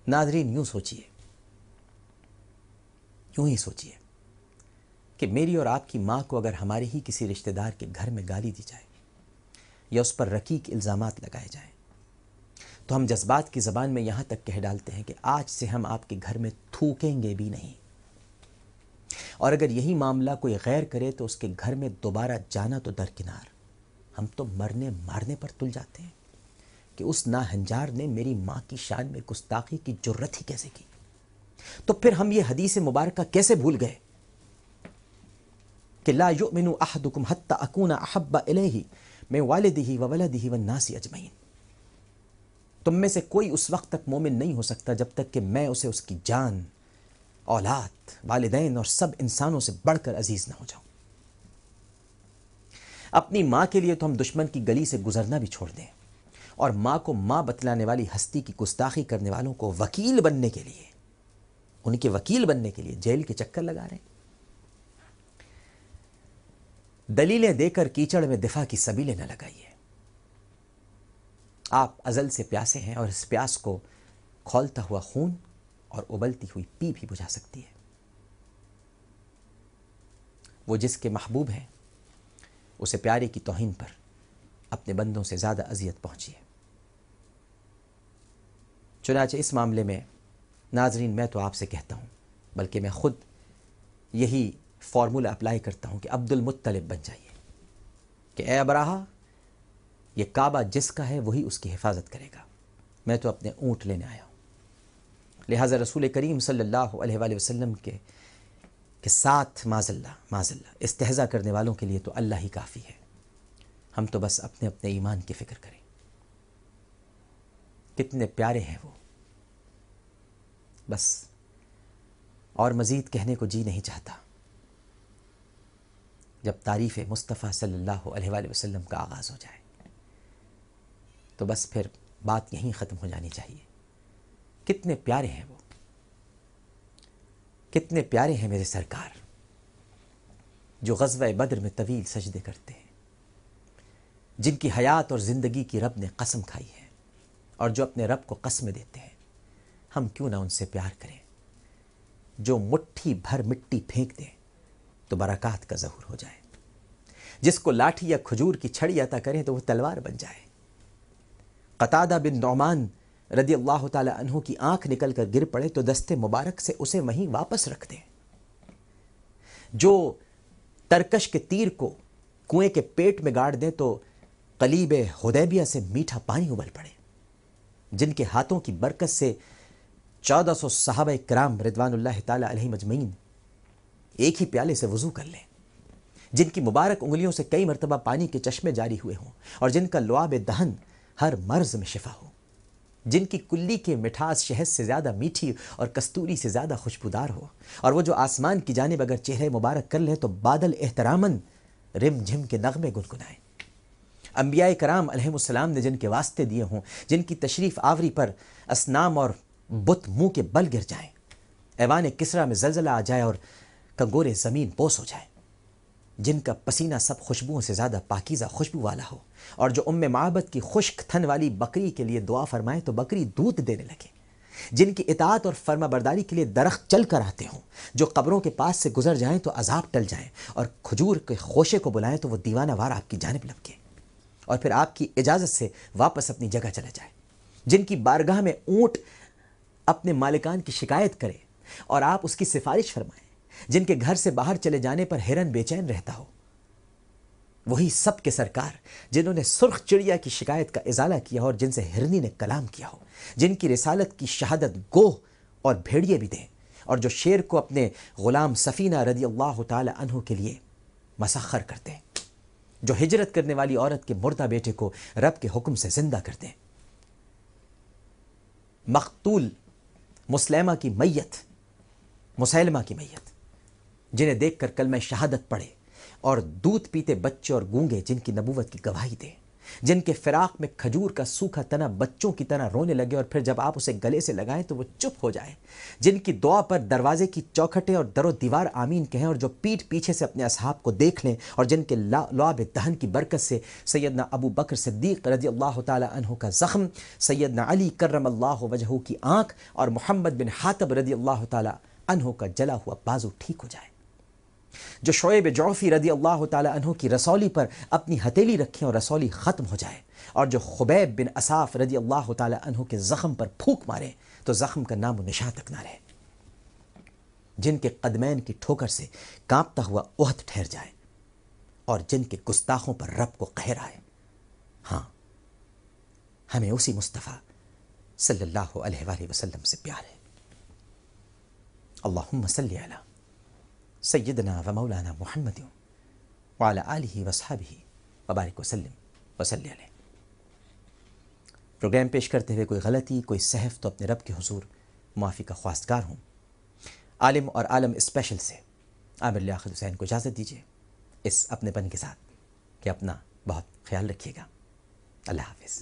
ناظرین یوں ہی سوچئے کہ میری اور آپ کی ماں کو اگر ہمارے ہی کسی رشتہ دار کے گھر میں گالی دی جائے یا اس پر رقیق الزامات لگائے جائیں تو ہم جذبات کی زبان میں یہاں تک کہہ ڈالتے ہیں کہ آج سے ہم آپ کے گھر میں تھوکیں گے بھی نہیں، اور اگر یہی معاملہ کوئی غیر کرے تو اس کے گھر میں دوبارہ جانا تو درکنار، ہم تو مرنے مارنے پر تل جاتے ہیں کہ اس ناہنجار نے میری ماں کی شان میں گستاخی کی جرت ہی کیسے کی۔ تو پھر ہم یہ حدیث مبارکہ کیسے بھول گئے کہ لا یؤمن احدکم حتی اکون احب الیہ من والدہ وولدہ والناس اجمعین، تم میں سے کوئی اس وقت تک مومن نہیں ہو سکتا جب تک کہ میں اسے اس کی جان، اولاد، والدین اور سب انسانوں سے بڑھ کر عزیز نہ ہو جاؤں۔ اپنی ماں کے لیے تو ہم دشمن کی گلی سے گزرنا بھی چھوڑ دیں، اور ماں کو ماں بتلانے والی ہستی کی گستاخی کرنے والوں کو وکیل بننے کے لیے، ان کے وکیل بننے کے لیے جیل کے چکر لگا رہے ہیں۔ دلیلیں دے کر کیچڑ میں دفاع کی سبیلیں نہ لگائیے۔ آپ ازل سے پیاسے ہیں، اور اس پیاس کو کھولتا ہوا خون اور ابلتی ہوئی پی بھی بجھا سکتی ہے۔ وہ جس کے محبوب ہیں اسے پیارے کی توہین پر اپنے بندوں سے زیادہ اذیت پہنچی ہے۔ چنانچہ اس معاملے میں ناظرین میں تو آپ سے کہتا ہوں، بلکہ میں خود یہی فارمولہ اپلائی کرتا ہوں کہ عبد المطلب بن جائیے کہ اے ابراہا، یہ کعبہ جس کا ہے وہی اس کی حفاظت کرے گا، میں تو اپنے اونٹ لینے آیا ہوں۔ لہٰذا رسول کریم صلی اللہ علیہ وآلہ وسلم کے ساتھ معاذ اللہ استہزاء کرنے والوں کے لیے تو اللہ ہی کافی ہے۔ ہم تو بس اپنے اپنے ایمان کی فکر کریں۔ کتنے پیارے ہیں وہ، بس اور مزید کہنے کو جی نہیں چاہتا۔ جب تعریف مصطفیٰ صلی اللہ علیہ وآلہ وسلم کا آغاز ہو جائے تو بس پھر بات یہیں ختم ہو جانی چاہیے۔ کتنے پیارے ہیں وہ، کتنے پیارے ہیں میرے سرکار، جو غزوہ بدر میں طویل سجدے کرتے ہیں، جن کی حیات اور زندگی کی رب نے قسم کھائی ہے، اور جو اپنے رب کو قسمیں دیتے ہیں۔ ہم کیوں نہ ان سے پیار کریں، جو مٹھی بھر مٹی پھینک دیں تو برکات کا ظہور ہو جائے، جس کو لاٹھی یا کھجور کی چھڑی عطا کریں تو وہ تلوار بن جائے۔ قتادہ بن نعمان رضی اللہ تعالی عنہ کی آنکھ نکل کر گر پڑے تو دستے مبارک سے اسے وہیں واپس رکھ دیں۔ جو ترکش کے تیر کو کنویں کے پیٹ میں گاڑ دیں تو قلیب حدیبیہ سے میٹھا پانی ابل پڑے۔ جن کے ہاتھوں کی برکت سے 1400 صحابہ کرام رضوان اللہ تعالی علیہم اجمعین ایک ہی پیالے سے وضو کر لیں، جن کی مبارک انگلیوں سے کئی مرتبہ پانی کے چشمے جاری ہوئے ہوں، اور جن کا لعاب دہن ہر مرض میں شفا ہو، جن کی کلی کے مٹھاس شہد سے زیادہ میٹھی اور کستوری سے زیادہ خوشبودار ہو، اور وہ جو آسمان کی جانب اگر چہرے مبارک کر لیں تو بادل احتراماً رم جھم کے نغمے گنگنائیں۔ انبیاء کرام علیہم السلام نے جن کے واسطے دیے ہوں، جن کی تشریف آوری پر اصنام اور بت منہ کے بل گر جائیں، ایوان کسریٰ میں زلزلہ آ جائے اور کنگورے زمین بوس ہو جائیں، جن کا پسینہ سب خوشبوؤں سے زیادہ پاکیزہ خوشبو والا ہو، اور جو معبد کی خشک تھن والی بکری کے لیے دعا فرمائیں تو بکری دودھ دینے لگے، جن کی اطاعت اور فرما برداری کے لیے درخت چل کر آتے ہوں، جو قبروں کے پاس سے گزر جائیں تو عذاب ٹل جائیں، اور کھجور کے خوشے کو بلائیں تو وہ دیوانہ وار آپ کی جانب لپکے اور پھر آپ کی اجازت سے واپس اپنی جگہ چلا جائے، جن کی بارگاہ میں اونٹ اپنے مالکان کی شکایت کرے اور آپ اس کی سفارش فرمائیں، جن کے گھر سے باہر چلے جانے پر ہرن بے چین رہتا ہو، وہی سب کے سرکار جنہوں نے سرخ چڑیا کی شکایت کا ازالہ کیا ہو اور جن سے ہرنی نے کلام کیا ہو، جن کی رسالت کی شہادت گوہ اور بھیڑیے بھی دیں، اور جو شیر کو اپنے غلام سفینہ رضی اللہ تعالی عنہ کے لیے مسخر کرتے ہیں، جو ہجرت کرنے والی عورت کے مردہ بیٹے کو رب کے حکم سے زندہ کرتے ہیں، مقتول مسلمہ کی میت جنہیں دیکھ کر کلمہ شہادت پڑھے، اور دودھ پیتے بچے اور گونگے جن کی نبوت کی گواہی دیں، جن کے فراق میں کھجور کا سوکھا تنا بچوں کی طرح رونے لگے اور پھر جب آپ اسے گلے سے لگائیں تو وہ چپ ہو جائے، جن کی دعا پر دروازے کی چوکھٹیں اور در و دیوار آمین کہیں، اور جو پیٹھ پیچھے سے اپنے اصحاب کو دیکھ لیں، اور جن کے لعاب دہن کی برکت سے سیدنا ابو بکر صدیق رضی اللہ تعالی عنہ کا زخم، سیدنا علی کرم اللہ وجہہ کی آنکھ، اور محمد بن حاتب رضی اللہ تعالی عنہ کا جلا ہوا بازو ٹھیک ہو جائے، جو شعیب جعفی رضی اللہ تعالی عنہ کی رسولی پر اپنی ہتھیلی رکھیں اور رسولی ختم ہو جائے، اور جو خبیب بن اساف رضی اللہ تعالی عنہ کے زخم پر پھونک مارے تو زخم کا نام و نشان تک نہ رہے، جن کے قدمین کی ٹھوکر سے کانپتا ہوا احد ٹھہر جائے، اور جن کے گستاخوں پر رب کو قہر آئے۔ ہاں، ہمیں اسی مصطفیٰ صلی اللہ علیہ وآلہ وسلم سے پیار ہے۔ اللہم صلی علی سیدنا و مولانا محمد وعلی آلہ وصحبہ وبارک وسلم وصلی علیہ۔ پروگرام پیش کرتے ہوئے کوئی غلطی، کوئی سہو تو اپنے رب کے حضور معافی کا خواستگار ہوں۔ عالم اور عالم اسپیشل سے عامر لیاقت حسین کو اجازت دیجیے اس اپنے پن کے ساتھ کہ اپنا بہت خیال رکھیے گا۔ اللہ حافظ۔